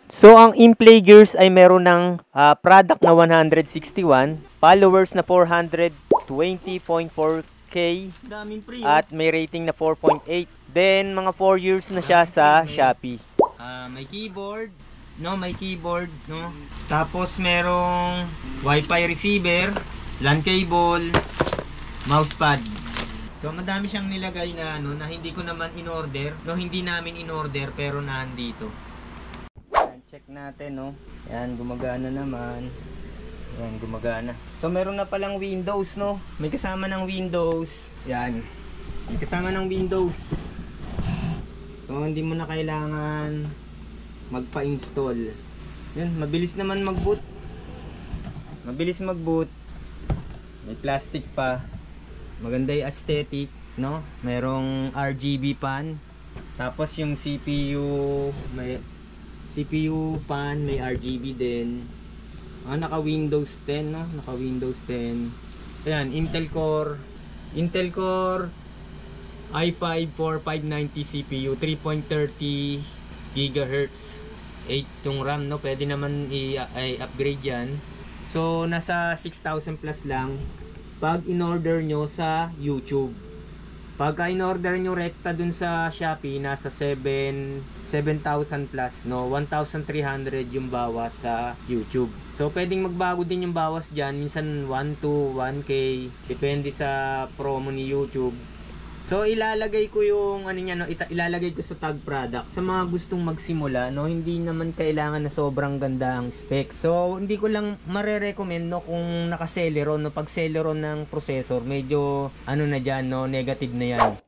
So, ang Implay Gears ay meron ng product na 161, followers na 420.4K, Daming pre, at may rating na 4.8. Then, mga 4 years na siya sa Shopee. may keyboard, no? May keyboard, no? Tapos merong Wi-Fi receiver, LAN cable, mousepad. So, madami siyang nilagay na ano na hindi ko naman in-order, no? Hindi namin in-order pero nandito. Check natin, no? Yan, gumagana naman. Yan, gumagana. So, meron na palang Windows, no? May kasama ng Windows. Yan. May kasama ng Windows. So, hindi mo na kailangan magpa-install. Yan, mabilis naman mag-boot. Mabilis mag-boot. May plastic pa. Maganda yung aesthetic, no? Merong RGB pan. Tapos yung CPU, may CPU pan, may RGB din. Naka Windows 10, no? Naka Windows 10. Ayan, Intel Core i5-4590 CPU, 3.30 GHz, 8 yung RAM, no? Pwede naman i-upgrade yan. So, nasa 6,000 plus lang pag in-order nyo sa YouTube. Pagka in-order nyo rekta dun sa Shopee, nasa 7,000 plus, no? 1,300 yung bawas sa YouTube. So, pwedeng magbago din yung bawas dyan. Minsan 1 to 1K. Depende sa promo ni YouTube. So, ilalagay ko yung ano niya, no? Ilalagay ko sa tag product sa mga gustong magsimula, no? Hindi naman kailangan na sobrang ganda ang spec. So, hindi ko lang mare-recommend, no, kung naka-Celeron, no? Pag Celeron ng processor, medyo ano na diyan, no, negative na 'yan.